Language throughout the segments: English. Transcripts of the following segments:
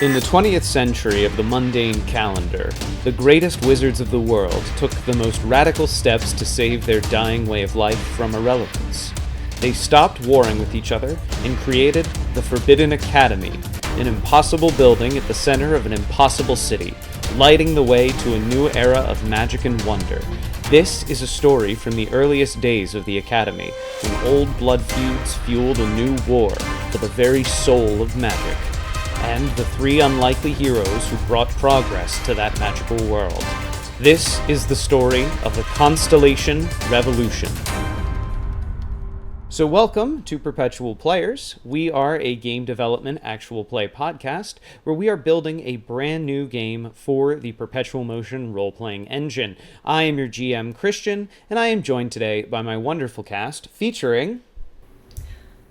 In the 20th century of the mundane calendar, the greatest wizards of the world took the most radical steps to save their dying way of life from irrelevance. They stopped warring with each other and created the Forbidden Academy, an impossible building at the center of an impossible city, lighting the way to a new era of magic and wonder. This is a story from the earliest days of the Academy, when old blood feuds fueled a new war for the very soul of magic, and the three unlikely heroes who brought progress to that magical world. This is the story of the Constellation Revolution. So welcome to Perpetual Players. We are a game development actual play podcast where we are building a brand new game for the Perpetual Motion role-playing engine. I am your GM, Christian, and I am joined today by my wonderful cast featuring...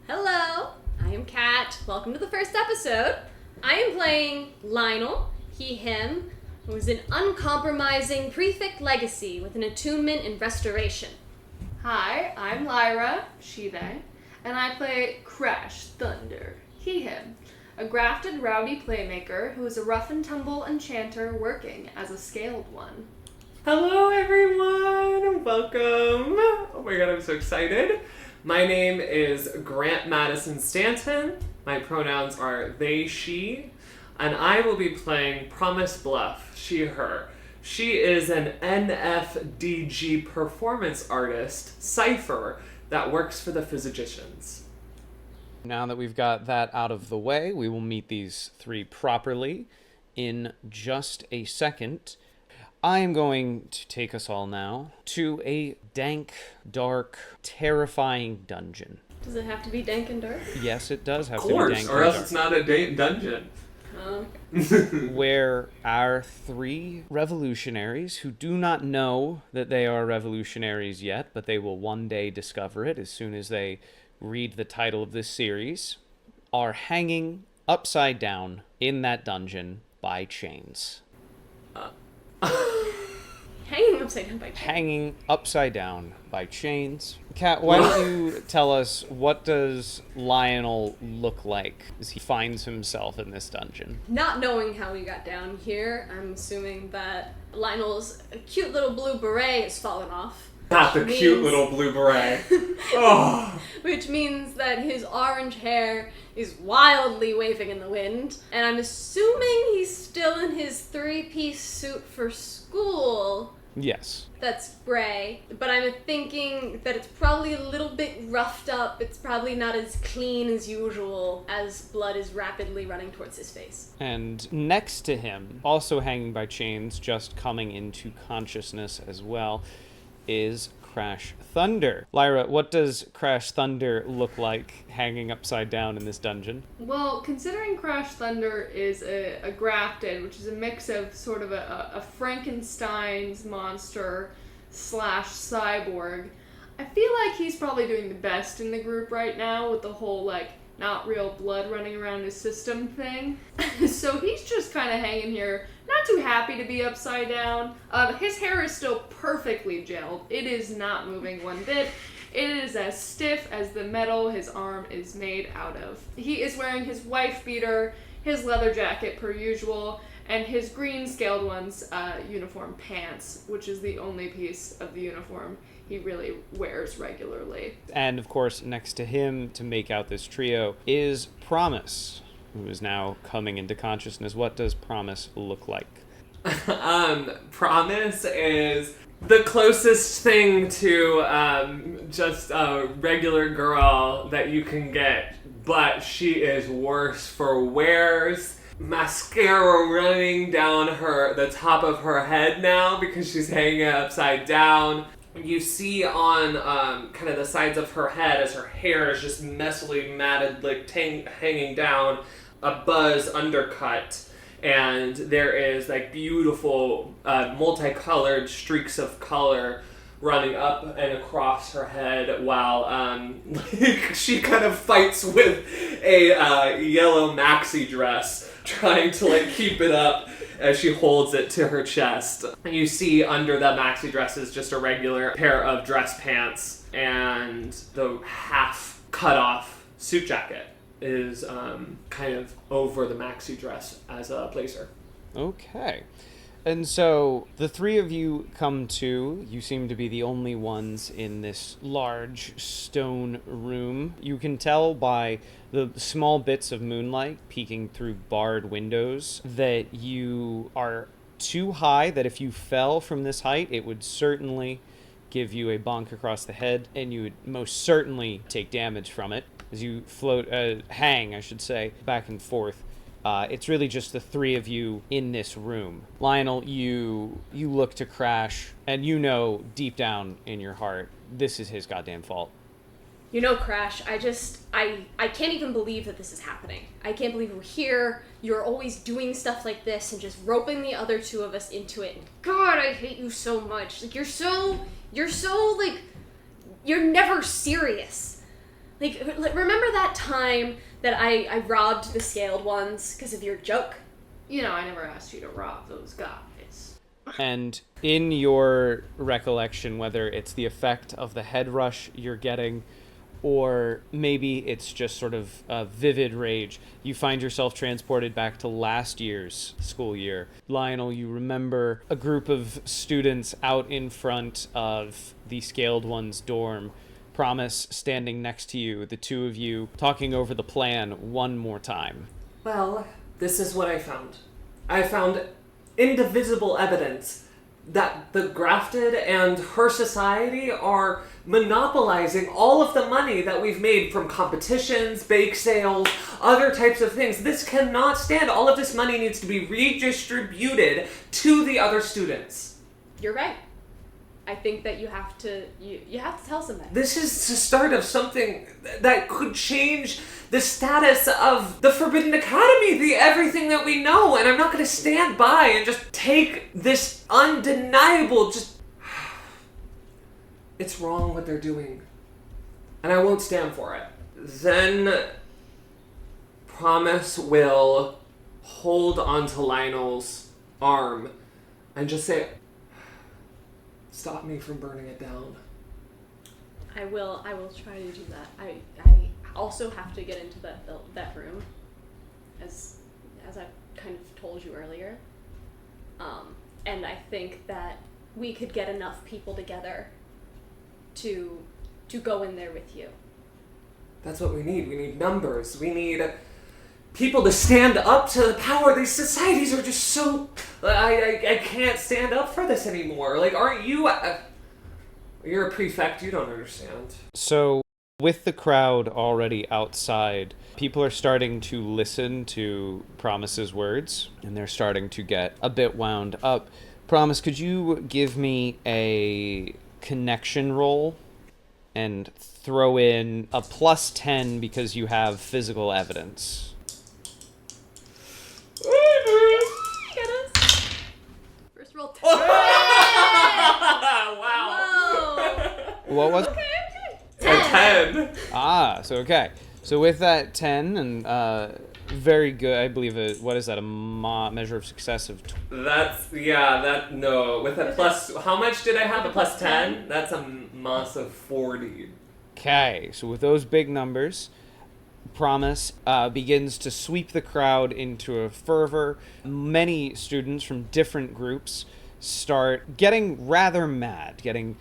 Hello, I am Kat. Welcome to the first episode. I am playing Lionel, he, him, who is an uncompromising prefect legacy with an attunement and restoration. Hi, I'm Lyra, she, they, and I play Crash Thunder, he, him, a grafted rowdy playmaker who is a rough and tumble enchanter working as a scaled one. Hello everyone, welcome. Oh my god, I'm so excited. My name is Grant Madison Stanton. My pronouns are they, she, and I will be playing Promise Bluff, she, her. She is an NFDG performance artist, cipher, that works for the physicians. Now that we've got that out of the way, we will meet these three properly in just a second. I am going to take us all now to a dank, dark, terrifying dungeon. Does it have to be dank and dark? Yes, it does have Of to be course, dank or and else dark. it's not a dungeon. Where our three revolutionaries, who do not know that they are revolutionaries yet, but they will one day discover it as soon as they read the title of this series, are hanging upside down in that dungeon by chains. Hanging upside down by chains. Hanging upside down by chains. Kat, why don't you tell us, what does Lionel look like as he finds himself in this dungeon? Not knowing how we got down here, I'm assuming that Lionel's cute little blue beret has fallen off. Not the cute little blue beret. Oh. Which means that his orange hair is wildly waving in the wind. And I'm assuming he's still in his three-piece suit for school. Yes. That's gray. But I'm thinking that it's probably a little bit roughed up. It's probably not as clean as usual as blood is rapidly running towards his face. And next to him, also hanging by chains, just coming into consciousness as well, is Crash Thunder. Lyra, what does Crash Thunder look like hanging upside down in this dungeon? Well, considering Crash Thunder is a grafted, which is a mix of sort of a Frankenstein's monster / cyborg, I feel like he's probably doing the best in the group right now with the whole, not real blood running around his system thing. So he's just kind of hanging here, not too happy to be upside down. His hair is still perfectly gelled. It is not moving one bit. It is as stiff as the metal his arm is made out of. He is wearing his wife beater, his leather jacket per usual, and his green scaled one's uniform pants, which is the only piece of the uniform he really wears regularly. And of course, next to him, to make out this trio, is Promise, who is now coming into consciousness. What does Promise look like? Promise is the closest thing to just a regular girl that you can get, but she is worse for wears. Mascara running down the top of her head now because she's hanging upside down. You see on kind of the sides of her head as her hair is just messily matted, hanging down, a buzz undercut. And there is beautiful multicolored streaks of color running up and across her head while she kind of fights with a yellow maxi dress, trying to keep it up as she holds it to her chest. You see under the maxi dress is just a regular pair of dress pants and the half cut off suit jacket. is kind of over the maxi dress as a blazer. Okay. And so the three of you come to. You seem to be the only ones in this large stone room. You can tell by the small bits of moonlight peeking through barred windows that you are too high, that if you fell from this height, it would certainly give you a bonk across the head, and you would most certainly take damage from it as you hang, I should say, back and forth. It's really just the three of you in this room. Lionel, you look to Crash, and you know deep down in your heart, this is his goddamn fault. You know, Crash, I can't even believe that this is happening. I can't believe we're here. You're always doing stuff like this and just roping the other two of us into it. And God, I hate you so much. Like, you're so, like, you're never serious. Like, remember that time that I robbed the scaled ones because of your joke? You know, I never asked you to rob those guys. And in your recollection, whether it's the effect of the head rush you're getting, or maybe it's just sort of a vivid rage, you find yourself transported back to last year's school year. Lionel, you remember a group of students out in front of the Scaled One's dorm. Promise standing next to you, the two of you talking over the plan one more time. Well, this is what I found. I found indivisible evidence that the Grafted and her society are monopolizing all of the money that we've made from competitions, bake sales, other types of things. This cannot stand. All of this money needs to be redistributed to the other students. You're right. I think that you have to tell somebody. This is the start of something that could change the status of the Forbidden Academy, everything that we know, and I'm not going to stand by and just take this undeniable, it's wrong what they're doing, and I won't stand for it. Then Promise will hold onto Lionel's arm and just say, stop me from burning it down. I will try to do that. I also have to get into that room, as I kind of told you earlier. And I think that we could get enough people together to go in there with you. That's what we need. We need numbers. We need people to stand up to the power. These societies are just so... I can't stand up for this anymore. Like, aren't you... You're a prefect. You don't understand. So, with the crowd already outside, people are starting to listen to Promise's words, and they're starting to get a bit wound up. Promise, could you give me a connection roll and throw in a +10 because you have physical evidence? First roll 10. Wow. Whoa. What was it? Okay. A 10. So okay. So with that 10 and very good, I believe, what is that, a measure of success of... No, with a plus, how much did I have? A plus 10? That's a mass of 40. Okay, so with those big numbers, Promise begins to sweep the crowd into a fervor. Many students from different groups start getting rather mad, getting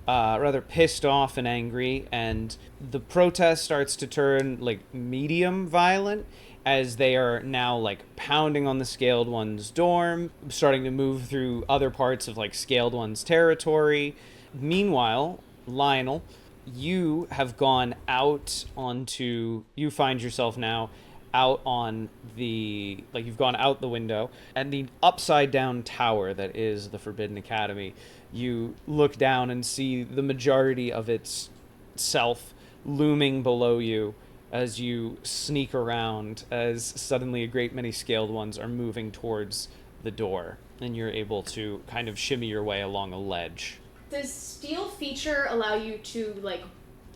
rather pissed off and angry, and the protest starts to turn like medium violent as they are now like pounding on the Scaled One's dorm, starting to move through other parts of like Scaled One's territory. Meanwhile, Lionel, you have gone out onto, you find yourself now out on the, like you've gone out the window, and the upside down tower that is the Forbidden Academy. You look down and see the majority of itself looming below you as you sneak around, as suddenly a great many Scaled Ones are moving towards the door, and you're able to kind of shimmy your way along a ledge. Does steal feature allow you to like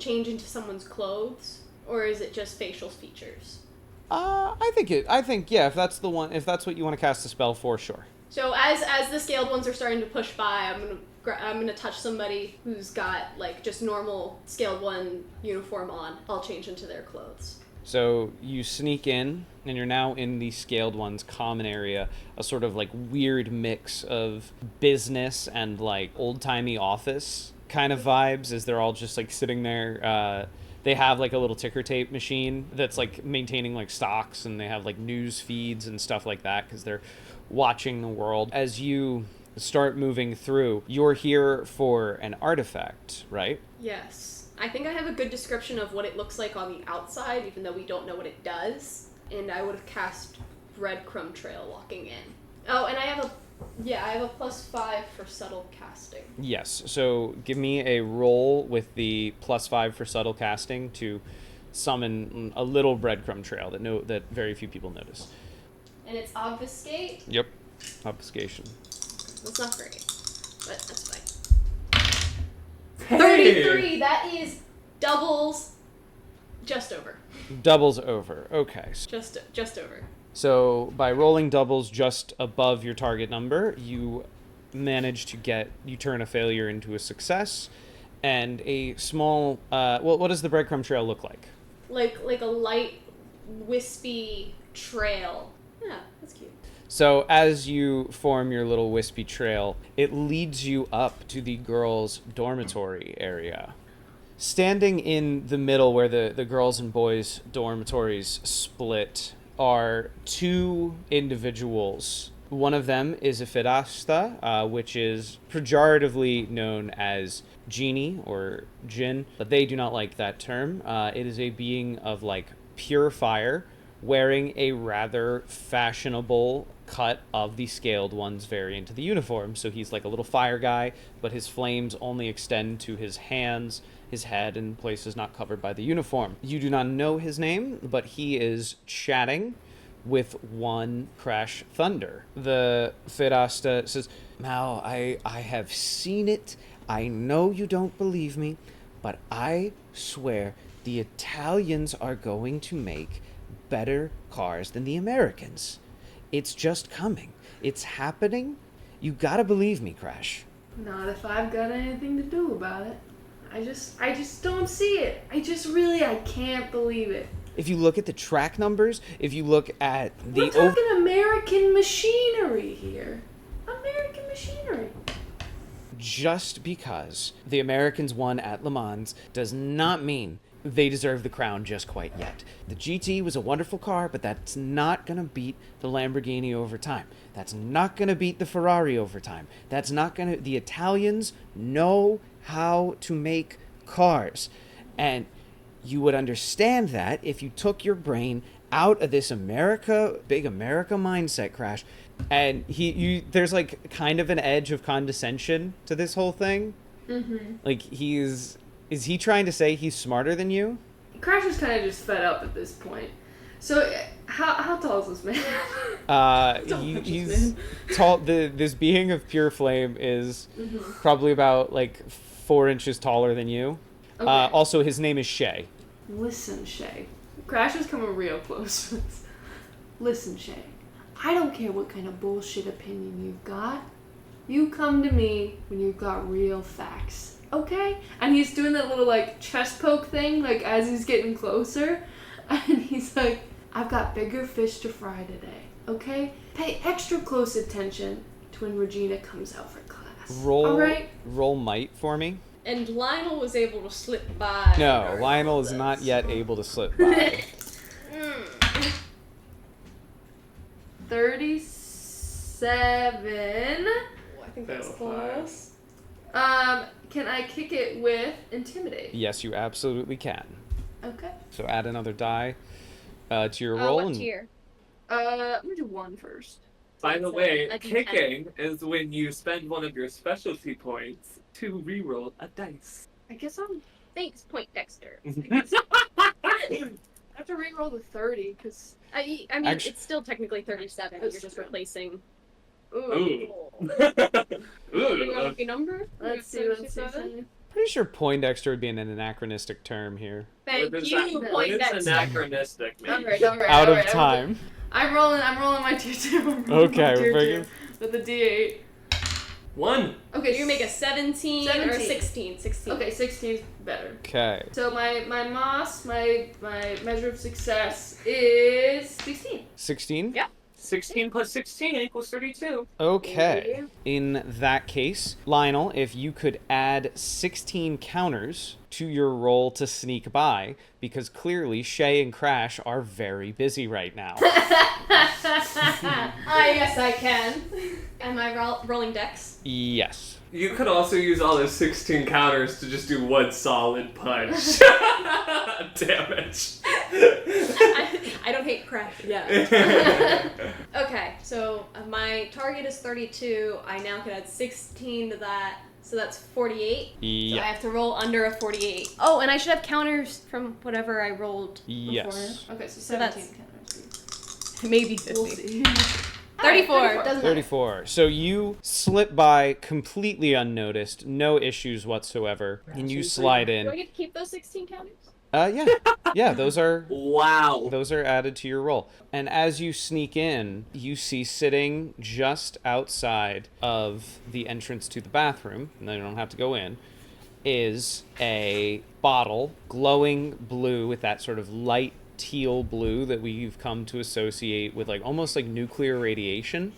change into someone's clothes, or is it just facial features? I think yeah, if that's what you want to cast a spell for, sure. So as the Scaled Ones are starting to push by, I'm gonna touch somebody who's got like just normal Scaled One uniform on. I'll change into their clothes. So you sneak in, and you're now in the Scaled One's common area, a sort of like weird mix of business and like old-timey office kind of vibes as they're all just like sitting there. They have like a little ticker tape machine that's like maintaining like stocks, and they have like news feeds and stuff like that because they're watching the world. As you start moving through, you're here for an artifact, right? Yes. I think I have a good description of what it looks like on the outside, even though we don't know what it does. And I would have cast Breadcrumb Trail walking in. Oh, and I have a +5 for subtle casting. Yes. So give me a roll with the +5 for subtle casting to summon a little breadcrumb trail that very few people notice. And it's obfuscate. Yep. Obfuscation. That's not great, but that's fine. Hey! 33. That is doubles. Just over. Doubles over. Okay. Just over. So by rolling doubles just above your target number, you manage to turn a failure into a success, and a small. What does the breadcrumb trail look like? Like a light, wispy trail. Yeah, that's cute. So as you form your little wispy trail, it leads you up to the girls' dormitory area. Standing in the middle where the girls' and boys' dormitories split are two individuals. One of them is a Fidasta, which is pejoratively known as genie or jinn, but they do not like that term. It is a being of like pure fire, wearing a rather fashionable cut of the Scaled One's variant of the uniform. So he's like a little fire guy, but his flames only extend to his hands, his head, and places not covered by the uniform. You do not know his name, but he is chatting with one Crash Thunder. The Fidasta says, Mal, I have seen it. I know you don't believe me, but I swear the Italians are going to make better cars than the Americans. It's just coming. It's happening. You gotta believe me, Crash. Not if I've got anything to do about it. I just don't see it. I can't believe it. If you look at the track numbers, if you look at the... We're talking American machinery here. American machinery. Just because the Americans won at Le Mans does not mean they deserve the crown just quite yet. The GT was a wonderful car, but that's not going to beat the Lamborghini over time. That's not going to beat the Ferrari over time. That's not going to... The Italians know how to make cars. And you would understand that if you took your brain out of this big America mindset, Crash. And there's like kind of an edge of condescension to this whole thing. Mm-hmm. Like is he trying to say he's smarter than you? Crash is kind of just fed up at this point. So, how tall is this man? He's tall. This being of pure flame is probably about like 4 inches taller than you. Okay. Also, his name is Shay. Listen, Shay. Crash is coming real close. Listen, Shay. I don't care what kind of bullshit opinion you've got. You come to me when you've got real facts. Okay? And he's doing that little, like, chest poke thing, like, as he's getting closer. And he's like, I've got bigger fish to fry today. Okay? Pay extra close attention to when Regina comes out for class. Roll might for me. And Lionel was able to slip by. No, Lionel is not yet able to slip by. 37. Oh, I think that's close. Can I kick it with Intimidate? Yes, you absolutely can. Okay. So add another die to your roll. What tier? I'm gonna do 1 first. By the way, I do kicking is when you spend one of your specialty points to reroll a dice. I guess I'm... Thanks, Point Dexter. I have to reroll the 30, because... I mean, it's still technically 37. You're just replacing... Ooh. Lucky number? Let's see. Pretty sure Poindexter would be an anachronistic term here. Thank What is you, that? Point What is Dexter. anachronistic, man? Out of time. I'm rolling my tier 2. Okay, we're bringing... With the D8. 1. Okay, You make a 17 or 17. 16. 16. Okay, 16 is better. Okay. So my moss, my measure of success is 16. 16? Yeah. 16 plus 16 equals 32. Okay. In that case, Lionel, if you could add 16 counters to your roll to sneak by, because clearly Shay and Crash are very busy right now. Yes, I can. Am I rolling dex? Yes. You could also use all those 16 counters to just do one solid punch. Damage. I don't hate Crash. Yeah. Okay, so my target is 32. I now can add 16 to that. So that's 48. So I Yeah. have to roll under a 48. Oh, and I should have counters from whatever I rolled Yes. beforehand. Okay, so So that's- 17 counters. Maybe 50. We'll see. 34. Alright, Doesn't matter. 34. So you slip by completely unnoticed, no issues whatsoever, and you slide Do I in. get to keep those 16 counters? Yeah. Yeah, those are Wow. added to your roll. And as you sneak in, you see sitting just outside of the entrance to the bathroom, and then you don't have to go in, is a bottle, glowing blue with that sort of light teal blue that we've come to associate with like almost like nuclear radiation.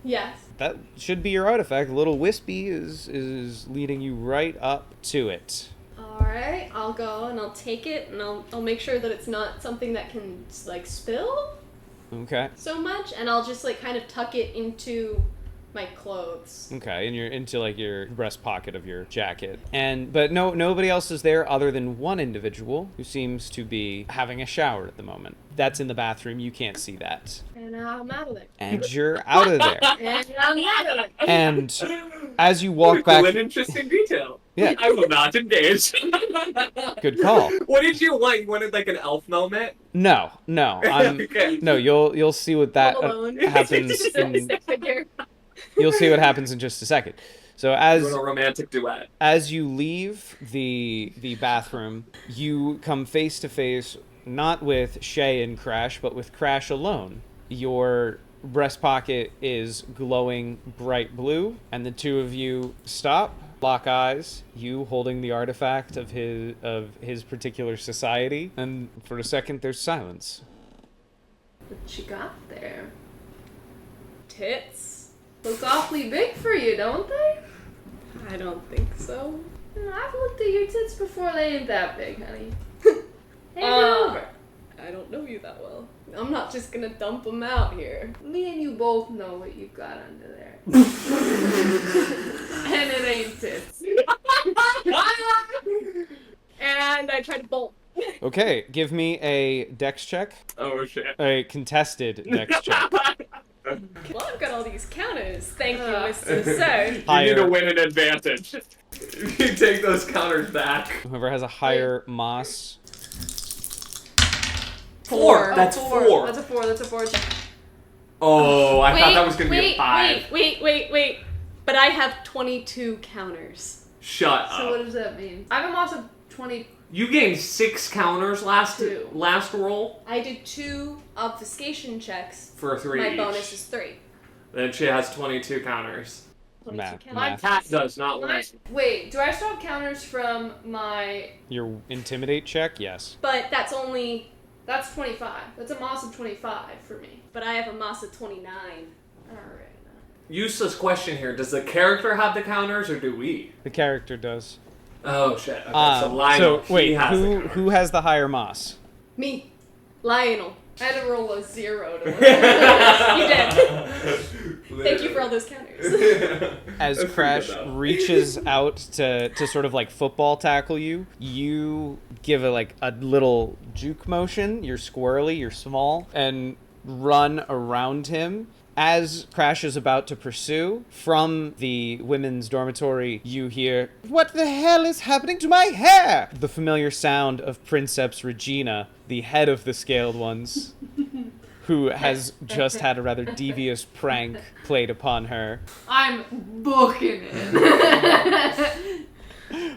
Yes. That should be your artifact. Little Wispy is leading you right up to it. Alright, I'll go and I'll take it and I'll make sure that it's not something that can like spill Okay. so much, and I'll just like kind of tuck it into my clothes. Okay, and you're into like your breast pocket of your jacket. But nobody else is there other than one individual who seems to be having a shower at the moment. That's in the bathroom. You can't see that. And I'm out of there. And you're out of there. And I'm out of there. And as you walk back, An interesting detail. Yeah. I will not engage. good call. What did you want? You wanted like an elf moment? No. Okay. No, you'll see what that Home Alone. happens. Just a In, stick figure. you'll see what happens in just a second. So You want a romantic duet? as you leave the bathroom, you come face to face not with Shay and Crash, but with Crash alone. Your breast pocket is glowing bright blue, and the two of you stop, lock eyes, you holding the artifact of his particular society, and for a second there's silence. What you got there? Tits? Look awfully big for you, don't they? I don't think so. I've looked at your tits before. They ain't that big, honey. Hey, over. I don't know you that well. I'm not just gonna dump them out here. Me and you both know what you've got under there. And it ain't tits. And I try to bolt. Okay, give me a dex check. Oh shit. A contested dex check. Well, I've got all these counters. Thank you, Mr. Sir. You need Higher. to win an advantage. You take those counters back. Whoever has a higher moss. 4. Oh, That's 4. That's a 4. That's a 4. Oh, I thought that was gonna be a 5. Wait. But I have 22 counters. Shut So what up. does that mean? I have a moss of 20. You gained 6 counters last Two. roll I did 2 obfuscation checks. for 3 My each. bonus is 3. Then she has 22 counters. 22 Math. counters. My Cat does not win. Wait, do I still have counters from my... Your intimidate check? Yes. But that's only... That's 25. That's a moss of 25 for me. But I have a moss of 29. Alright. Useless question here. Does the character have the counters or do we? The character does. Oh shit. Okay, so Lionel, So wait, he has the who counters. who has the higher moss? Me. Lionel. I had to roll a 0 to win. You did. Thank you for all those counters. As That's Crash pretty good, though. reaches out to sort of like football tackle you, you give a little juke motion. You're squirrely, you're small, and run around him. As Crash is about to pursue, from the women's dormitory, you hear, "What the hell is happening to my hair?" The familiar sound of Princeps Regina, the head of the Scaled Ones, who has just had a rather devious prank played upon her I'm booking it.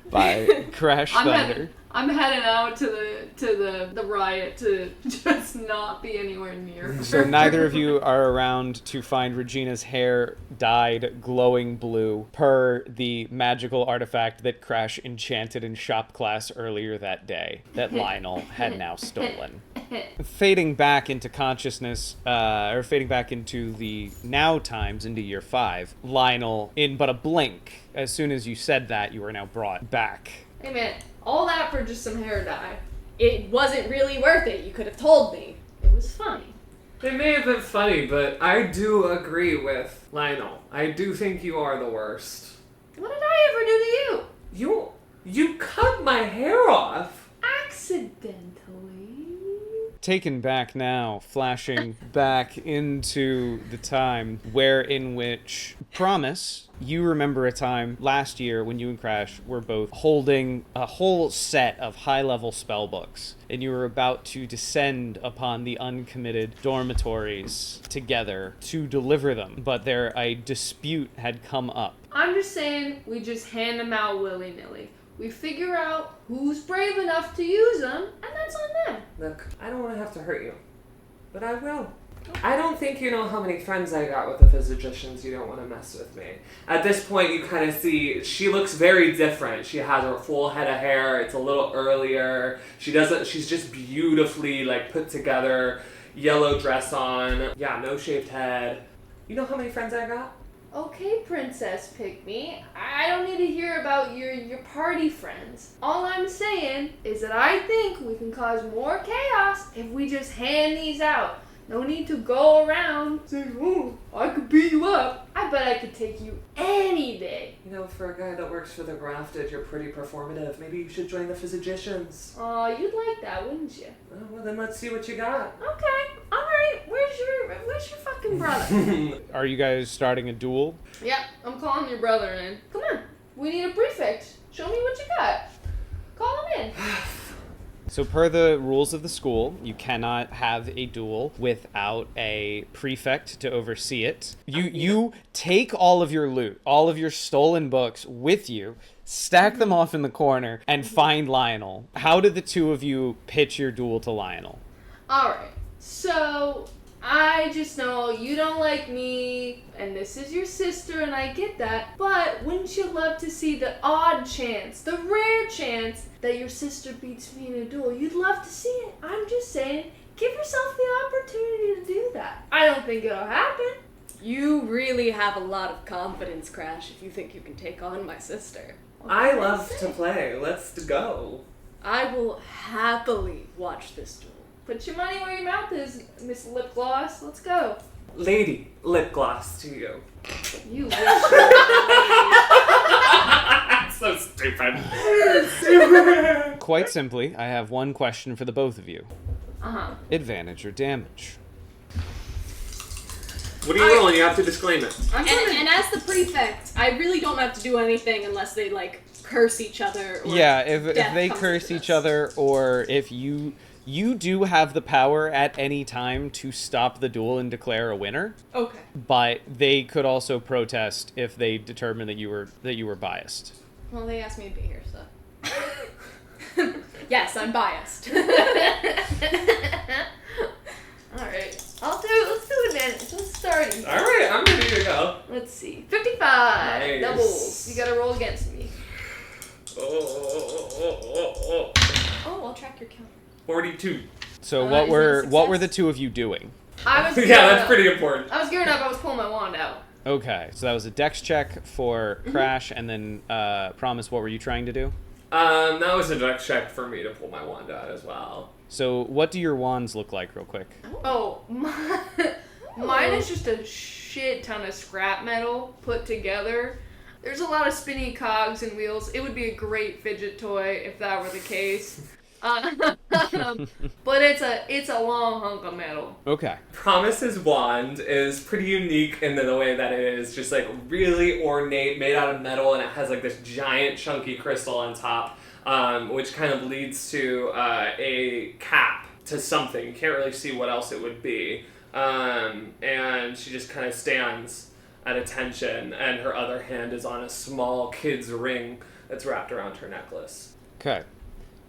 by Crash Thunder. I'm heading out to the riot to just not be anywhere near her. So neither of you are around to find Regina's hair dyed glowing blue per the magical artifact that Crash enchanted in shop class earlier that day that Lionel had now stolen. Fading back into consciousness, or fading back into the now times, into year 5, Lionel, in but a blink, as soon as you said that, you are now brought back. Hey man, all that for just some hair dye. It wasn't really worth it. You could have told me. It was funny. It may have been funny, but I do agree with Lionel. I do think you are the worst. What did I ever do to you? You cut my hair off. Accidentally. Taken back now, flashing back into the time in which, Promise, you remember a time last year when you and Crash were both holding a whole set of high-level spell books, and you were about to descend upon the uncommitted dormitories together to deliver them, but a dispute had come up. I'm just saying we just hand them out willy-nilly. We figure out who's brave enough to use them, and that's on them. Look, I don't want to have to hurt you, but I will. I don't think you know how many friends I got with the physicians. You don't want to mess with me. At this point, you kind of see she looks very different. She has her full head of hair. It's a little earlier. She's just beautifully put together. Yellow dress on. Yeah, no shaved head. You know how many friends I got? Okay, Princess Pygmy, I don't need to hear about your party friends. All I'm saying is that I think we can cause more chaos if we just hand these out. No need to go around saying, oh, I could beat you up. I bet I could take you any day. You know, for a guy that works for the Grafted, you're pretty performative. Maybe you should join the Physicians. Aw, you'd like that, wouldn't you? Oh, well, then let's see what you got. Okay, alright. Where's your fucking brother? Are you guys starting a duel? Yep, I'm calling your brother in. Come on, we need a prefect. Show me what you got. Call him in. So per the rules of the school, you cannot have a duel without a prefect to oversee it. You take all of your loot, all of your stolen books with you, stack them off in the corner, and find Lionel. How did the two of you pitch your duel to Lionel? Alright, so I just know you don't like me, and this is your sister, and I get that, but wouldn't you love to see the odd chance, the rare chance, that your sister beats me in a duel? You'd love to see it. I'm just saying, give yourself the opportunity to do that. I don't think it'll happen. You really have a lot of confidence, Crash, if you think you can take on my sister. I love to play. Let's go. I will happily watch this duel. Put your money where your mouth is, Miss Lip Gloss. Let's go. Lady, lip gloss to you. You wish you were So stupid. Quite simply, I have one question for the both of you. Uh-huh. Advantage or damage? What are you rolling? You have to disclaim it. And as the prefect, I really don't have to do anything unless they, curse each other. Or Yeah, if they comes curse to each this. other, or if you do have the power at any time to stop the duel and declare a winner, Okay. but they could also protest if they determine that you were biased. Well, they asked me to be here, so. Yes, I'm biased. Alright. Let's do advantage. Let's start. All right, I'm ready to go. Let's see. 55. Nice. Doubles. You gotta roll against me. Oh, I'll track your count. 42. So Is what that a were success? the two of you doing? I was Yeah, gearing that's up. pretty important. I was gearing up. I was pulling my wand out. Okay, so that was a dex check for Crash, and then Promise, what were you trying to do? That was a dex check for me to pull my wand out as well. So what do your wands look like, real quick? Oh, mine is just a shit ton of scrap metal put together. There's a lot of spinny cogs and wheels. It would be a great fidget toy if that were the case. But it's a long hunk of metal. Okay. Promise's wand is pretty unique in the way that it is just really ornate, made out of metal, and it has this giant chunky crystal on top, which kind of leads to a cap to something. You can't really see what else it would be. And she just kind of stands at attention, and her other hand is on a small kid's ring that's wrapped around her necklace. Okay.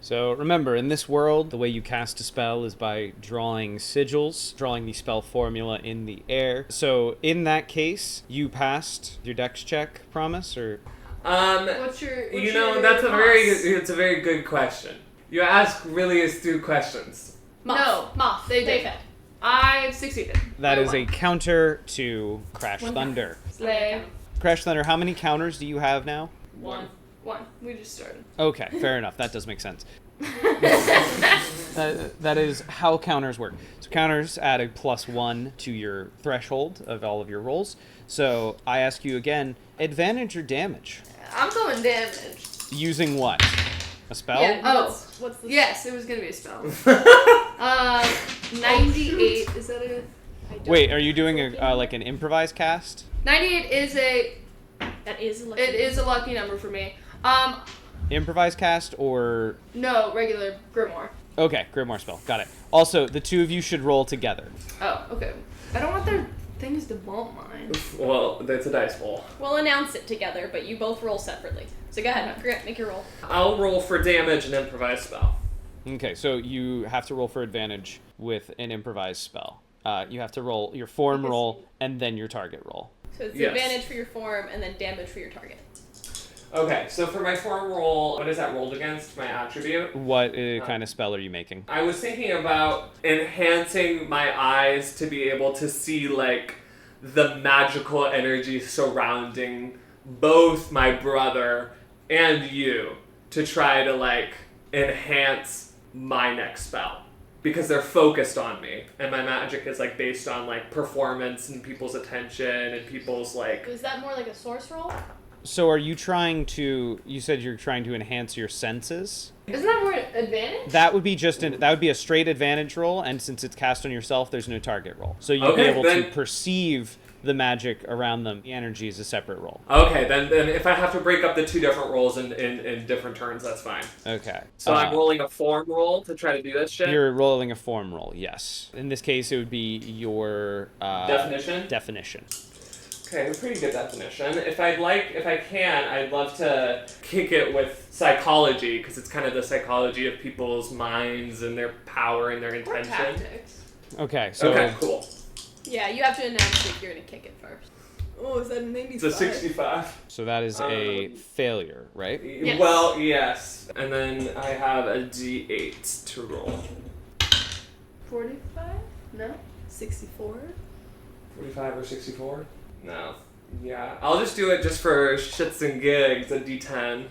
So remember, in this world, the way you cast a spell is by drawing sigils, drawing the spell formula in the air. So in that case, you passed your dex check, promise, or... What's your it's a very good question. You ask really astute questions. Moth. They did. I've succeeded. That is a counter to Crash Thunder. Slay. Crash Thunder, how many counters do you have now? One. We just started. Okay, fair enough. That does make sense. That is how counters work. So counters add a +1 to your threshold of all of your rolls. So I ask you again, advantage or damage? I'm going damage. Using what? A spell? Yeah, What's the yes, it was gonna be a spell. 98. Is that a... Wait, are you doing a like an improvised cast? 98 is a... That is a lucky It is a lucky number for me. Improvised cast or... No, regular Grimoire. Okay, Grimoire spell. Got it. Also, the two of you should roll together. Oh, okay. I don't want their things to bump mine. Well, that's a dice roll. We'll announce it together, but you both roll separately. So go ahead, Grant, make your roll. I'll roll for damage and improvise spell. Okay, so you have to roll for advantage with an improvised spell. You have to roll your form roll and then your target roll. So it's Yes. advantage for your form and then damage for your target. Okay, so for my form roll, what is that rolled against? My attribute? What kind of spell are you making? I was thinking about enhancing my eyes to be able to see, like, the magical energy surrounding both my brother and you to try to, like, enhance my next spell. Because they're focused on me, and my magic is, like, based on, like, performance and people's attention and people's, like... Is that more like a source roll? So are you trying to... You said you're trying to enhance your senses? Isn't that more advantage? That would be that would be a straight advantage roll, and since it's cast on yourself, there's no target roll. So you'll be able to perceive the magic around them. The energy is a separate roll. Okay, then if I have to break up the two different rolls in different turns, that's fine. Okay. So I'm rolling a form roll to try to do this shit? You're rolling a form roll, yes. In this case, it would be your... Definition. Okay, a pretty good definition. If I can, I'd love to kick it with psychology, because it's kind of the psychology of people's minds and their power and their Or intention. tactics. Okay, so... Okay, cool. Yeah, you have to announce if you're going to kick it first. Oh, is that an 85? It's a 65. So that is a failure, right? Yes. Well, yes. And then I have a D8 to roll. 45? No? 64? 45 or 64? No. Yeah. I'll just do it just for shits and gigs, a D10.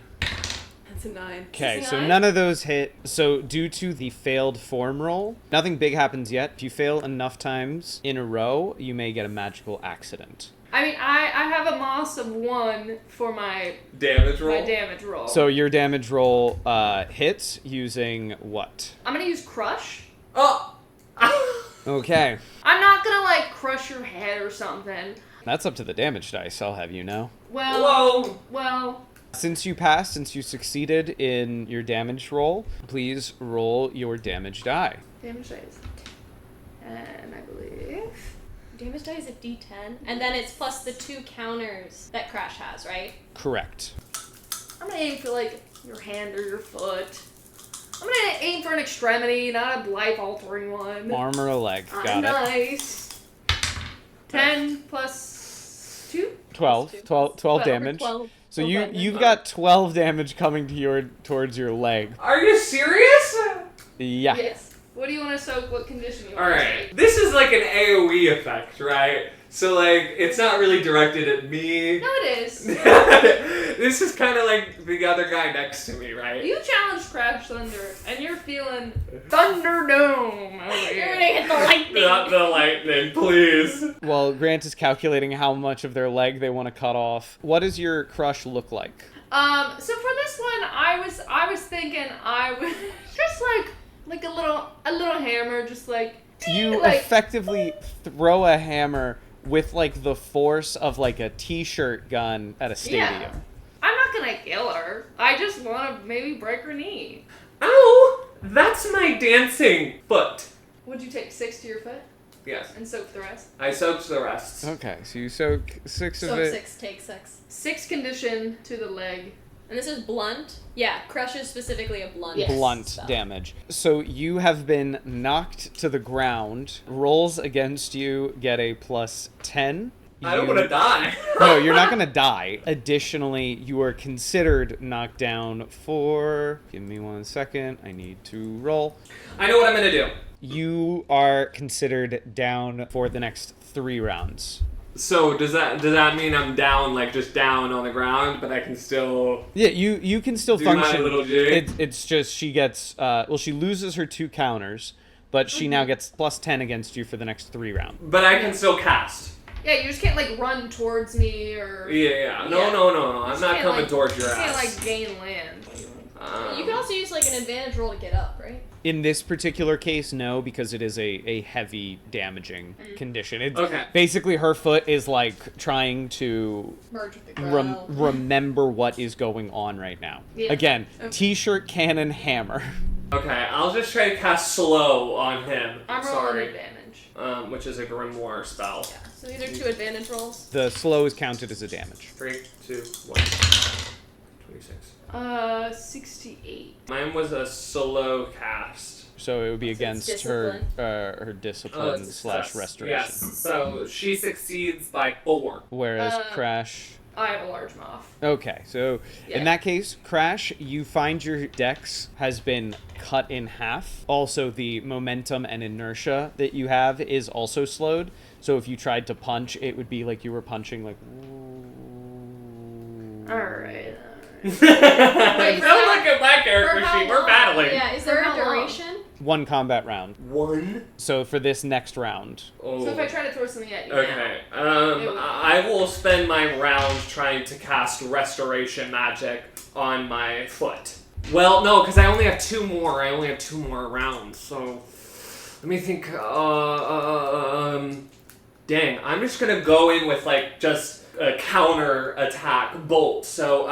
That's a 9. Okay, so 69? none of those hit. So due to the failed form roll, nothing big happens yet. If you fail enough times in a row, you may get a magical accident. I mean, I have a moss of 1 for my Damage roll? my damage roll. So your damage roll hits using what? I'm gonna use crush. Oh! Okay. I'm not gonna, like, crush your head or something. That's up to the damage dice, I'll have you know. Well, Since you succeeded in your damage roll, please roll your damage die. damage dice. And I believe... Damage die is a D10, and then it's plus the 2 counters that Crash has, right? Correct. I'm gonna aim for, like, your hand or your foot. I'm gonna aim for an extremity, not a life-altering one. Arm or a leg. Got it. Nice. 10 plus 2? 12 damage. 12. So you've got 12 damage coming to towards your leg. Are you serious? Yeah. Yes. What do you want to soak? What condition you want to Alright. soak? This is like an AoE effect, right? So, like, it's not really directed at me. No, it is. This is kind of like the other guy next to me, right? You challenged Crash Thunder, and you're feeling Thunderdome over You're here. gonna hit the lightning. Not the lightning, please. Well, Grant is calculating how much of their leg they want to cut off. What does your crush look like? So for this one, I was thinking I would just like a little hammer, just like You like, effectively throw a hammer with like the force of like a t-shirt gun at a stadium. Yeah. I'm not gonna kill her. I just want to maybe break her knee. Ow! That's my dancing foot. Would you take 6 to your foot Yes. and soak the rest? I soaked the rest. Okay, so you soak 6 of So it. 6, take 6. 6 condition to the leg, And this is blunt? Yeah, crush is specifically a blunt. Yes. Blunt spell. damage. So you have been knocked to the ground. Rolls against you get a +10. I don't want to die. No, you're not going to die. Additionally, you are considered knocked down for... Give me 1 second. I need to roll. I know what I'm going to do. You are considered down for the next 3 rounds. So does that mean I'm down, like just down on the ground, but I can still... Yeah, you can still Do my function. little jig? It's just she gets... she loses her 2 counters, but she now gets +10 against you for the next 3 rounds. But I can still cast. Yeah, you just can't like run towards me or. Yeah. No. I'm not can't, coming like, towards your You ass. can't like gain land. You can also use like an advantage roll to get up, right? In this particular case, no, because it is a heavy damaging condition. It's Okay. basically her foot is like trying to Merge with the ground. remember what is going on right now. Yeah. Again, t-shirt, cannon, hammer. Okay, I'll just try to cast slow on him. I'm rolling Sorry. advantage. Which is a grimoire spell. Yeah. So these are 2 advantage rolls. The slow is counted as a damage. 3, 2, 1. 26. 68. Mine was a slow cast. So it would be It's against her discipline. her discipline It's slash success. restoration. Yes. So she succeeds by 4. Whereas Crash... I have a large mouth. Okay, so in Yeah. that case, Crash, you find your dex has been cut in half. Also, the momentum and inertia that you have is also slowed. So if you tried to punch, it would be like you were punching like... Alright. Don't is look that- at my For character how sheet. We're long? battling. Yeah, is there For a how long? duration? 1 combat round. 1. So for this next round, Oh. So if I try to throw something at you Okay. would- I will spend my round trying to cast restoration magic on my foot. Well, no, because I only have 2 more. I only have 2 more rounds. So let me think. Dang, I'm just gonna go in with like just a counter attack bolt. So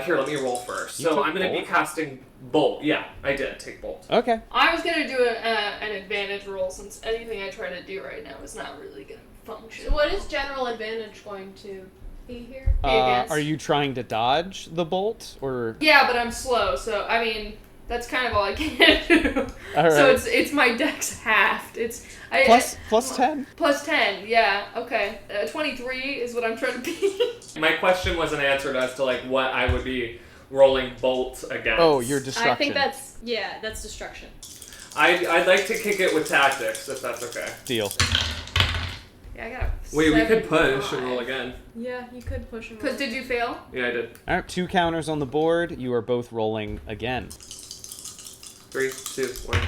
here, let me roll first. You So took I'm gonna be bolt? casting bolt. Yeah, I did take bolt. okay. I was gonna do an advantage roll since anything I try to do right now is not really gonna function. So what is general advantage going to be here? Against- Are you trying to dodge the bolt or? Yeah, but I'm slow, so I mean that's kind of all I can do. All So right. it's my dex halved. It's Plus 10. plus 10. Yeah. Okay. 23 is what I'm trying to be. My question wasn't answered as to like what I would be rolling bolt against. Oh, your destruction. I think that's destruction. I'd like to kick it with tactics, if that's okay. Deal. Yeah, I got. Wait, we could push and roll again. Yeah, you could push him. Because did you fail? Yeah, I did. All right, 2 counters on the board. You are both rolling again. 3, 2, 1, go.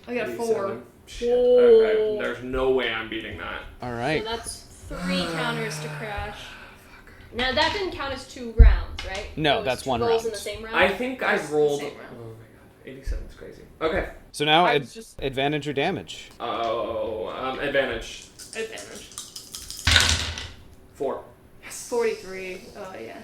I got a 4. 87. Shit. Okay, there's no way I'm beating that. All So right. that's 3 counters to Crash. Now that didn't count as 2 rounds, right? No, It was that's 2 one rolls round. in the same round. I think I That's the rolled. Oh same my round. god, 87 is crazy. Okay. So now I was just- advantage or damage. Advantage. Advantage. 4. Yes. 43. Oh yeah.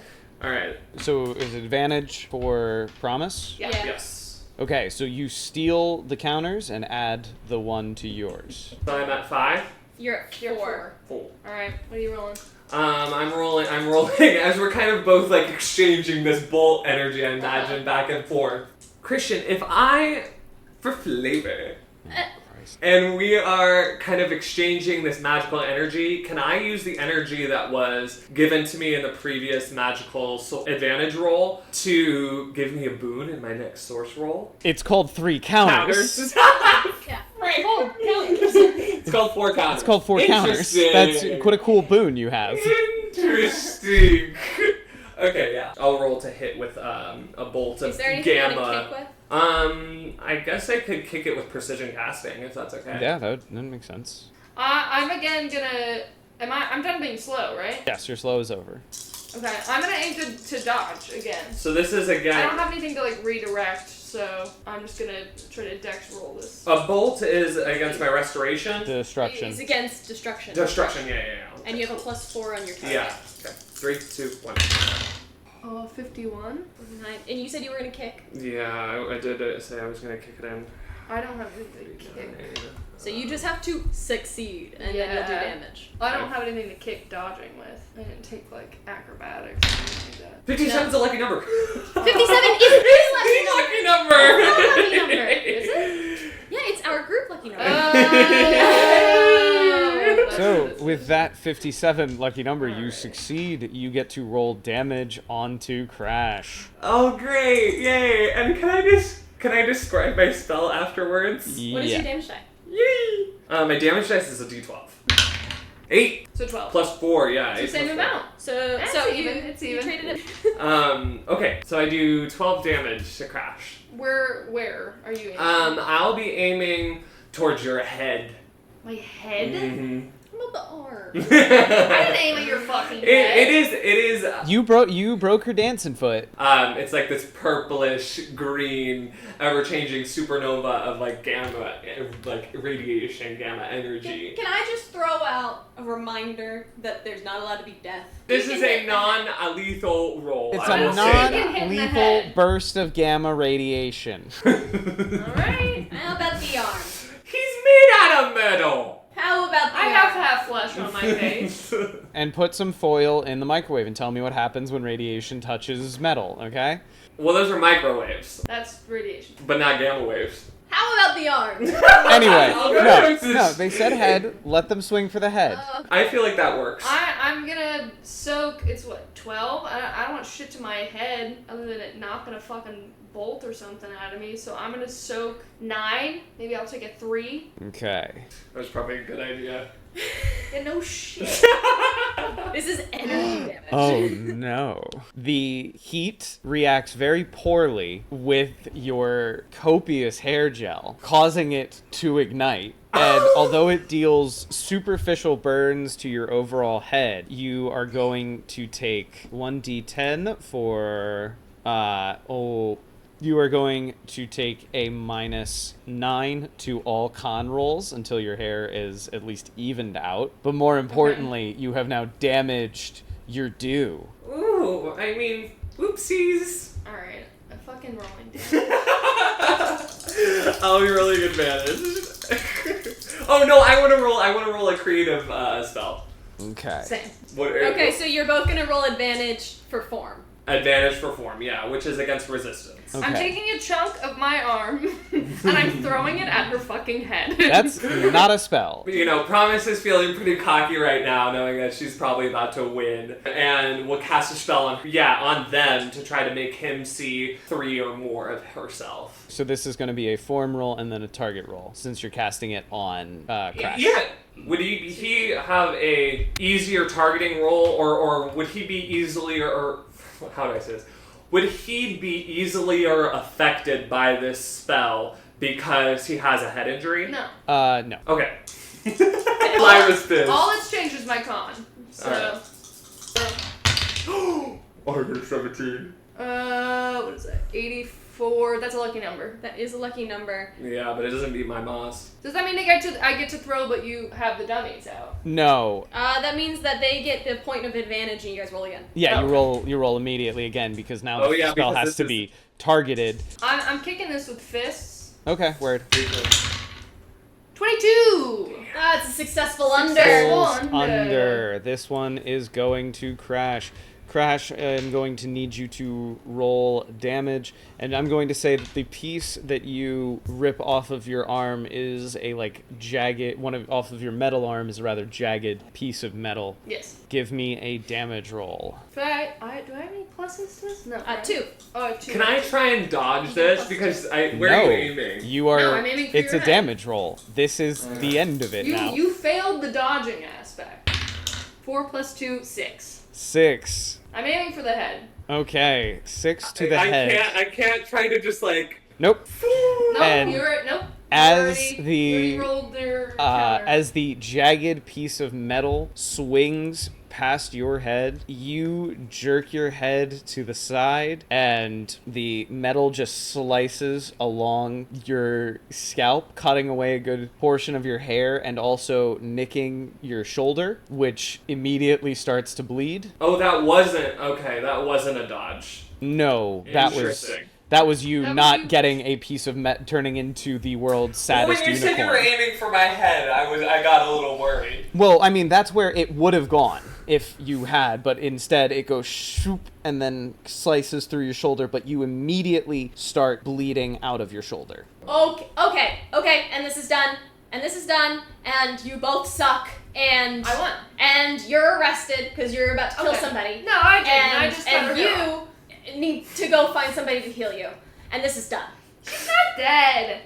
All right. So is it advantage for promise? Yeah. Yeah. Yes. Okay, so you steal the counters and add the 1 to yours. So I'm at 5. You're at 4. You're 4. 4. All right. What are you rolling? I'm rolling as we're kind of both like exchanging this bolt energy, I imagine, back and forth. Christian, if I, for flavor, and we are kind of exchanging this magical energy, can I use the energy that was given to me in the previous magical advantage roll to give me a boon in my next source roll? It's called 3 counters. Yeah. Right. Oh, counters. It's called 4 counters. It's called 4 counters. Interesting. That's what a cool boon you have. Interesting. Okay, yeah. I'll roll to hit with a bolt of Is there anything you gamma. want to kick with? I guess I could kick it with precision casting if that's okay. Yeah, that makes sense. I'm again gonna. I'm done being slow, right? Yes, your slow is over. Okay. I'm gonna aim to dodge again. So this is I again. don't have anything to like redirect, so I'm just gonna try to dex roll this. A bolt is against my restoration. Destruction. It's against destruction. Destruction. Yeah. And you have a +4 on your target. Yeah. Okay. 3, 2, 1. Oh, 51. 9. And you said you were gonna kick. Yeah, I did say I was gonna kick it in. I don't have anything to kick. So you just have to succeed, and then you'll do damage. I don't have anything to kick dodging with. I didn't take, like, acrobatics or anything like that. 57's a lucky number. 57 is It's the lucky number. Lucky number. Is it? Yeah, it's our group lucky number. So, with that 57 lucky number, you succeed. You get to roll damage onto Crash. Oh, great! Yay! And can I describe my spell afterwards? What is your damage die? Yay! My damage dice is a d12. 8 So 12. plus 4, yeah. It's the 8 same plus 4. amount. So It's so even, you, it's you even. traded it. Okay, so I do 12 damage to Crash. Where are you aiming? I'll be aiming towards your head. My head? Mm-hmm. What about the arm? I didn't aim at your fucking head. It is. You broke her dancing foot. It's like this purplish green, ever-changing supernova of like gamma, like radiation, gamma energy. Can I just throw out a reminder that there's not allowed to be death? This You is can a hit non-lethal roll. It's I a will say that. hit in the non-lethal head. burst of gamma radiation. Alright. How about the arm? He's made out of metal. How about the I arm? have half flesh on my face. And put some foil in the microwave and tell me what happens when radiation touches metal, okay? Well, those are microwaves, That's radiation. but not gamma waves. How about the arm? Anyway, Okay. no, they said head. Let them swing for the head. I feel like that works. I'm gonna soak, it's what, 12? I don't want shit to my head other than it knocking a fucking bolt or something out of me, so I'm gonna soak 9. Maybe I'll take a 3. Okay. That was probably a good idea. Yeah, no shit. This is energy damage. Oh no. The heat reacts very poorly with your copious hair gel, causing it to ignite. And although it deals superficial burns to your overall head, you are going to take 1d10 for you are going to take a -9 to all con rolls until your hair is at least evened out. But more importantly, you have now damaged your dew. Ooh, I mean, whoopsies. Alright, I'm fucking rolling damage. I'll be rolling advantage. Oh no, I want to roll a creative spell. Okay. Same. Okay, so you're both gonna roll advantage for form. Advantage for form, yeah, which is against resistance. Okay. I'm taking a chunk of my arm and I'm throwing it at her fucking head. That's not a spell. You know, Promise is feeling pretty cocky right now, knowing that she's probably about to win, and will cast a spell on them to try to make him see 3 or more of herself. So this is going to be a form roll and then a target roll, since you're casting it on Crash. Yeah. Would he have a easier targeting roll, or would he be easily or how do I say this? Would he be easily or affected by this spell because he has a head injury? No. No. Okay. Lyra's pissed. All it's changed is my con. So. Oh, you're 17. What is that? 84. That's a lucky number. That is a lucky number. Yeah, but it doesn't beat my moss. Does that mean I get to throw, but you have the dummies out? No. That means that they get the point of advantage and you guys roll again. Yeah, Oh. you roll immediately again because now Oh, the yeah, spell because has this to is- be targeted. I'm kicking this with fists. Okay, word. 22. That's a successful under. Successful. Rolls under. This one is going to Crash. Crash, I'm going to need you to roll damage, and I'm going to say that the piece that you rip off of your arm is a jagged off of your metal arm is a rather jagged piece of metal. Yes. Give me a damage roll. Do I have any pluses to this? No. right? 2. Oh, 2. Can I try and dodge this? Because where no, are you aiming? you are. No, I'm aiming for it's your a head. damage roll. This is the end of it now. You failed the dodging aspect. 4 plus 2, 6. 6. I'm aiming for the head. Okay, 6 to the head. I can't try to just Nope. No, And nope. as You the rolled their counter. as the jagged piece of metal swings past your head, you jerk your head to the side and the metal just slices along your scalp, cutting away a good portion of your hair and also nicking your shoulder, which immediately starts to bleed. Oh, that wasn't a dodge. No, That was you That was not you- getting a piece of turning into the world's Well, saddest when you said you unicorn. were aiming for my head, I got a little worried. Well, I mean, that's where it would have gone if you had, but instead it goes shoop and then slices through your shoulder, but you immediately start bleeding out of your shoulder. Okay, and this is done, and you both suck, and I won. and you're arrested because you're about to kill Okay. somebody. No, I didn't. And, I just got her hero. you need to go find somebody to heal you, and this is done. She's not dead.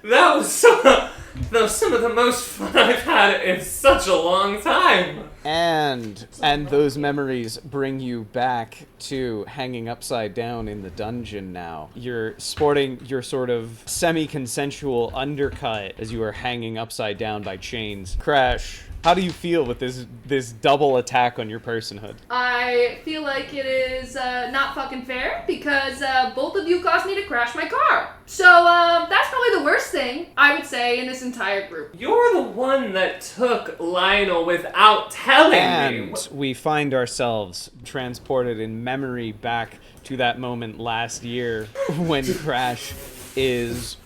that was some of the most fun I've had in such a long time. And those memories bring you back to hanging upside down in the dungeon now. You're sporting your sort of semi-consensual undercut as you are hanging upside down by chains. Crash, how do you feel with this double attack on your personhood? I feel like it is not fucking fair because both of you caused me to crash my car. So that's probably the worst thing I would say in this entire group. You're the one that took Lionel without telling me. And we find ourselves transported in memory back to that moment last year when Crash is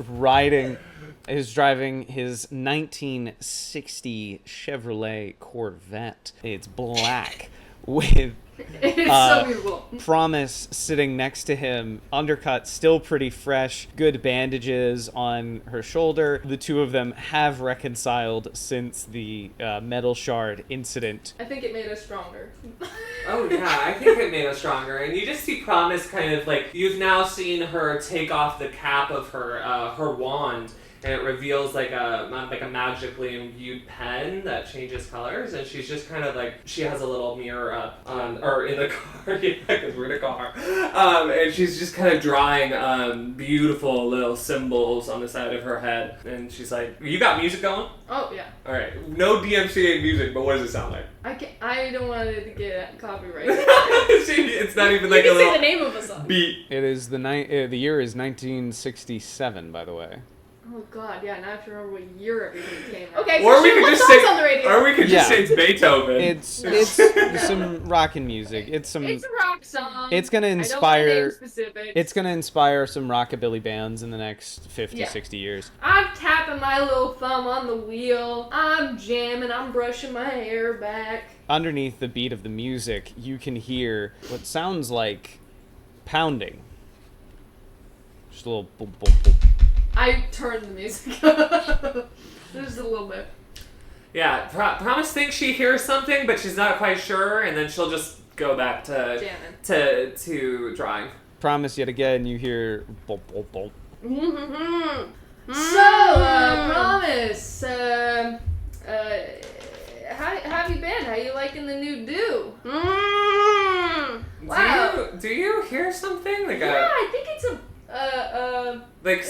driving his 1960 Chevrolet Corvette. It's black with It's so beautiful. Promise sitting next to him, undercut still pretty fresh, good bandages on her shoulder. The two of them have reconciled since the metal shard incident. I think it made us stronger. Oh yeah, I think it made us stronger. And you just see Promise kind of like, you've now seen her take off the cap of her wand, and it reveals like a magically imbued pen that changes colors, and she's just kind of like, she has a little mirror up or in the car, yeah, because we're in a car, and she's just kind of drawing beautiful little symbols on the side of her head, and she's like, you got music going? Oh yeah. All right, no DMCA music, but what does it sound like? I don't want it to get copyright. It's not even like you a can say little the name of a song. beat. It is the year is 1967, by the way. Oh god, yeah. Now I have to remember what year everything came out. Okay, Or we Christian, could what just song's say, on the radio? or we could just Yeah. say it's Beethoven. It's some rockin' music. It's It's a rock song. It's gonna I don't want to inspire. name specifics. It's gonna inspire some rockabilly bands in the next 50, Yeah. 60 years. I'm tapping my little thumb on the wheel. I'm jamming. I'm brushing my hair back. Underneath the beat of the music, you can hear what sounds like pounding. Just a little boom, boom, boom. I turned the music up. Just a little bit. Yeah, Promise thinks she hears something, but she's not quite sure, and then she'll just go back to Jamming. to drawing. Promise yet again, you hear boom, boom, boom. So, Promise, how have you been? How you liking the new do? Wow. Do you hear something like Yeah, I think it's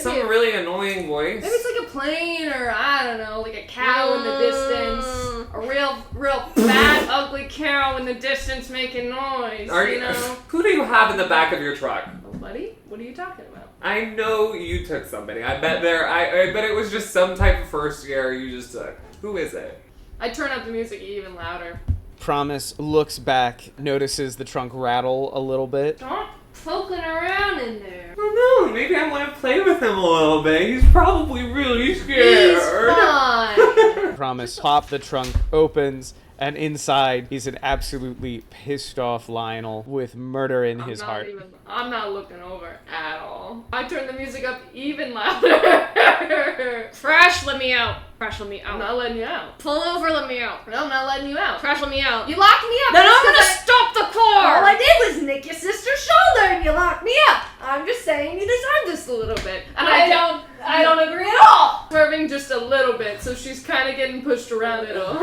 some maybe- really annoying voice? maybe it's like a plane or I don't know, like a cow in the distance. A real fat, ugly cow in the distance making noise. You know? Who do you have in the back of your truck? Oh, buddy, what are you talking about? I know you took somebody. I bet I bet it was just some type of first year you just took. Who is it? I turn up the music even louder. Promise looks back, notices the trunk rattle a little bit. Don't poking around in there. I don't know. Maybe I want to play with him a little bit. He's probably really scared. He's fine. Promise pop the trunk opens, and inside is an absolutely pissed off Lionel with murder in his heart. I'm not looking over at all. I turn the music up even louder. Crash, let me out. Crash, let me I'm out. not letting you out. Pull over, let me out. No, I'm not letting you out. Crash, let me out. You locked me up. Then That's I'm gonna 'cause stop the car! All I did was nick your sister's shoulder and you locked me up. I'm just saying you deserve this a little bit. And I don't agree at all! Swerving just a little bit, so she's kind of getting pushed around it all.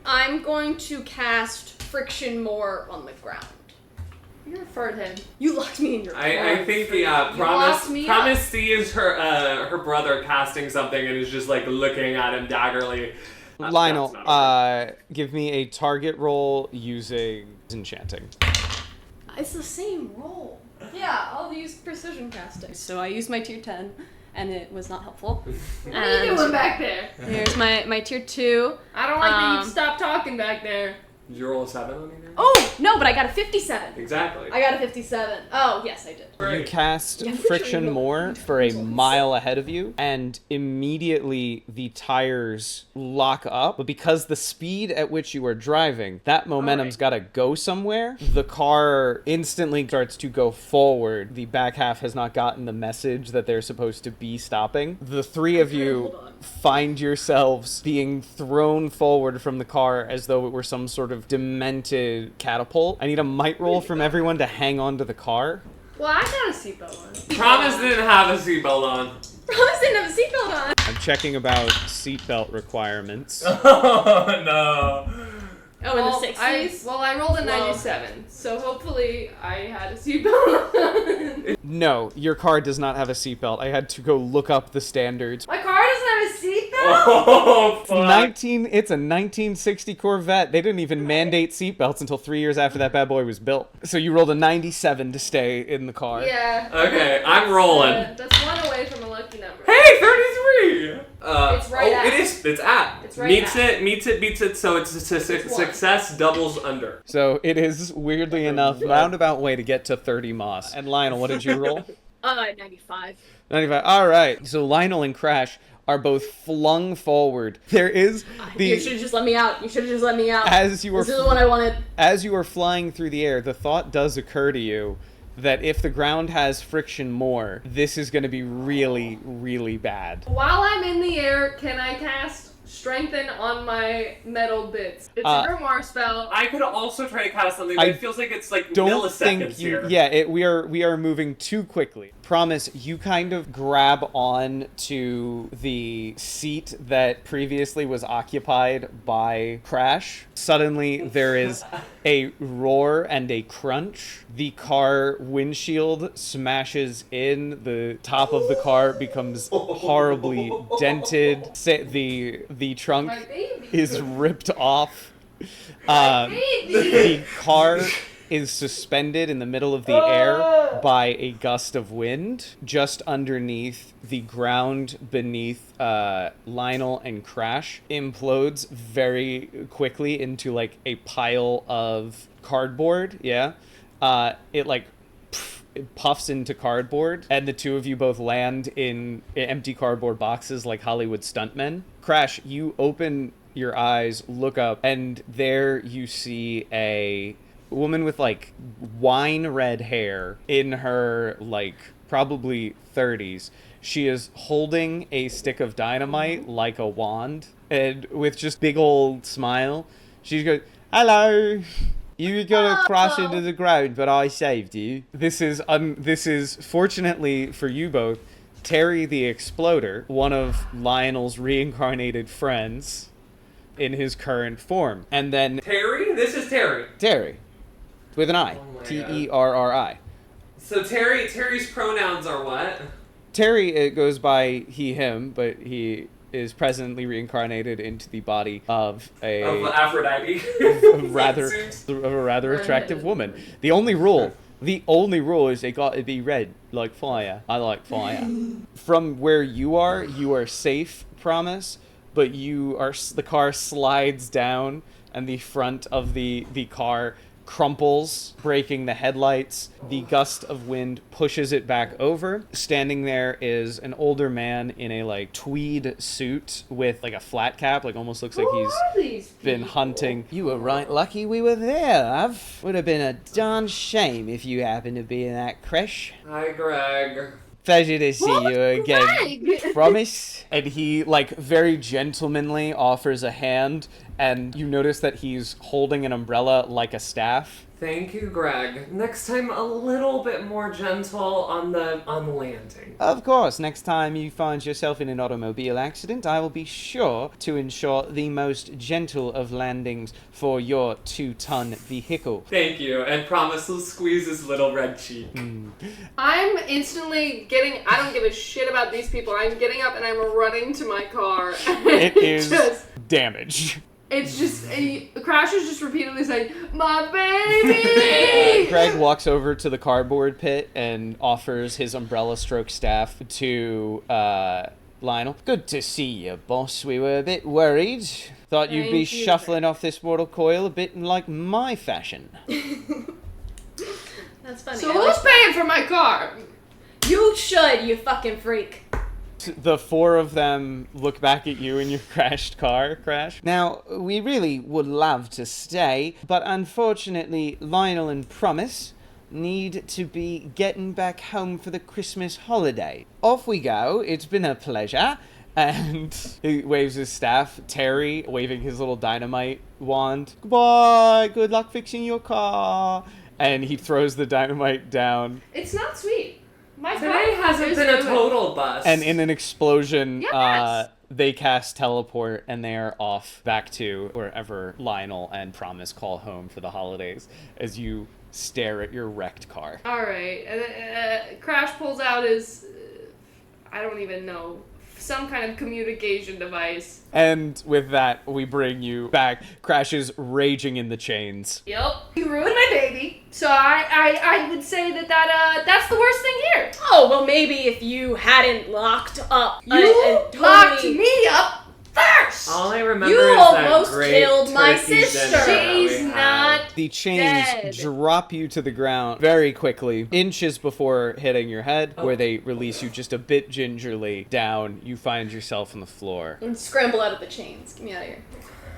I'm going to cast friction more on the ground. You're a fart head. You locked me in your car. I think the locked me Promise sees her brother casting something and is just like looking at him daggerly. Lionel, That's not give me a target roll using enchanting. It's the same roll. Yeah, I'll use precision casting. So I used my tier 10, and it was not helpful. What are you doing back there? Here's my tier 2. I don't like that Um, you stopped talking back there. Did you roll a 7 on either? Oh, no, but I got a 57. Exactly. I got a 57. Oh, yes, I did. You cast Yeah, friction sure. more for a mile ahead of you, and immediately the tires lock up. But because the speed at which you are driving, that momentum's got to go somewhere. The car instantly starts to go forward. The back half has not gotten the message that they're supposed to be stopping. The three of you find yourselves being thrown forward from the car as though it were some sort of demented catapult. I need a might roll from everyone to hang on to the car. Well, I got a seatbelt on. Promise didn't have a seatbelt on. Promise didn't have a seatbelt on. I'm checking about seatbelt requirements. Oh, no. Oh, in the 60s? I rolled a 97, so hopefully I had a seatbelt on. No, your car does not have a seatbelt. I had to go look up the standards. My car doesn't have a seatbelt? Oh, fuck. It's a 1960 Corvette. They didn't even mandate seatbelts until 3 years after that bad boy was built. So you rolled a 97 to stay in the car. Yeah. Okay, I'm rolling. That's one away from a lucky number. Hey, 33! It's right at. It's at. It's right meets at. it, beats it, so it's a success, doubles under. So it is, weirdly enough, roundabout way to get to 30 moss. And Lionel, what did you roll? 95. 95. All right. So Lionel and Crash are both flung forward. There is You should have just let me out. You should have just let me out. as you were This is the one I wanted. as you are flying through the air, the thought does occur to you that if the ground has friction more, this is going to be really, really bad. While I'm in the air, can I cast Strengthen on my metal bits? It's a grimoire spell. I could also try to cast something, but it feels like it's like Don't milliseconds think you. here. Yeah, we are moving too quickly. Promise, you kind of grab on to the seat that previously was occupied by Crash. Suddenly, there is a roar and a crunch. The car windshield smashes in. The top of the car becomes horribly dented. The trunk My baby. is ripped off. Baby. The car is suspended in the middle of the air by a gust of wind. Just underneath, the ground beneath Lionel and Crash implodes very quickly into like a pile of cardboard. Yeah. It puffs into cardboard, and the two of you both land in empty cardboard boxes like Hollywood stuntmen. Crash, you open your eyes, look up, and there you see a woman with like wine red hair in her like probably 30s. She is holding a stick of dynamite like a wand, and with just big old smile, she goes, "Hello. You were gonna crash into the ground, but I saved you." This is fortunately for you both, Terry the Exploder, one of Lionel's reincarnated friends in his current form. And then Terry? This is Terry. Terry, with an I. Oh my God. Terri. So Terry's pronouns are what? Terry, it goes by he, him, but he is presently reincarnated into the body of Of Aphrodite. a rather attractive woman. The only rule is they got to be red, like fire. I like fire. From where you are safe, Promise, but the car slides down, and the front of the car crumples, breaking the headlights. The gust of wind pushes it back over. Standing there is an older man in a like tweed suit with like a flat cap, like almost looks like he's been hunting. You were right lucky we were there, love. Would have been a darn shame if you happened to be in that crash. Hi, Greg. Pleasure to see you again. Promise? And he, like, very gentlemanly offers a hand, and you notice that he's holding an umbrella like a staff. Thank you, Greg. Next time, a little bit more gentle on the landing. Of course, next time you find yourself in an automobile accident, I will be sure to ensure the most gentle of landings for your 2-ton vehicle. Thank you, and Promise will squeeze his little red cheek. I'm instantly I don't give a shit about these people. I'm getting up and I'm running to my car. It is damaged. It's just, Crash is just repeatedly saying, "My baby!" Greg walks over to the cardboard pit and offers his umbrella stroke staff to Lionel. Good to see you, boss. We were a bit worried. Thought you'd be Thank you. shuffling off this mortal coil a bit in like my fashion. That's funny. So I who's like- paying for my car? You should, you fucking freak. The four of them look back at you in your crashed car, Crash. Now, we really would love to stay, but unfortunately, Lionel and Promise need to be getting back home for the Christmas holiday. Off we go. It's been a pleasure. And he waves his staff. Terry waving his little dynamite wand. Goodbye. Good luck fixing your car. And he throws the dynamite down. It's not sweet. My Today car hasn't is been a ruined. total bust. And in an explosion, Yes. they cast teleport and they are off back to wherever Lionel and Promise call home for the holidays as you stare at your wrecked car. All right. And then, Crash pulls out his, I don't even know, some kind of communication device. And with that, we bring you back. Crash is raging in the chains. Yep. You ruined my baby. So I would say that's the worst thing here. Oh, well, maybe if you hadn't locked up. You and totally- locked me up first. All I remember You is almost that great killed my turkey sister. dinner that we She's had. not. The chains Dead. drop you to the ground very quickly, inches before hitting your head, where they release you just a bit gingerly down. You find yourself on the floor. And scramble out of the chains. Get me out of here.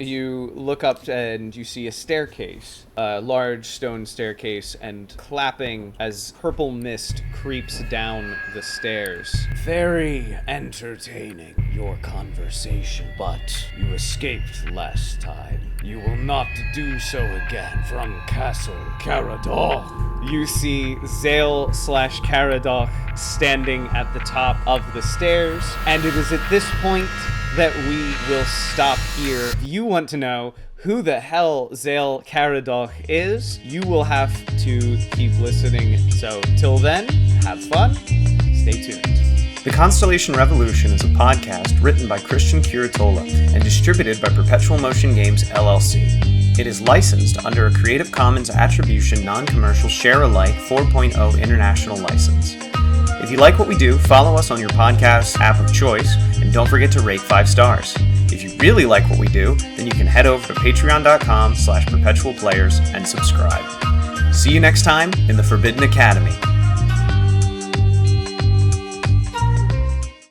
You look up and you see a staircase, a large stone staircase, and clapping as purple mist creeps down the stairs. Very entertaining, your conversation, but you escaped last time. You will not do so again from Castle Caradoc. You see Zale/Caradoc standing at the top of the stairs, and it is at this point that we will stop here. If you want to know who the hell Zale Caradoc is, you will have to keep listening. So till then, have fun, stay tuned. The Constellation Revolution is a podcast written by Christian Curatola and distributed by Perpetual Motion Games, LLC. It is licensed under a Creative Commons Attribution Non-Commercial Share-alike 4.0 International License. If you like what we do, follow us on your podcast app of choice, and don't forget to rate 5 stars. If you really like what we do, then you can head over to patreon.com/perpetualplayers and subscribe. See you next time in the Forbidden Academy.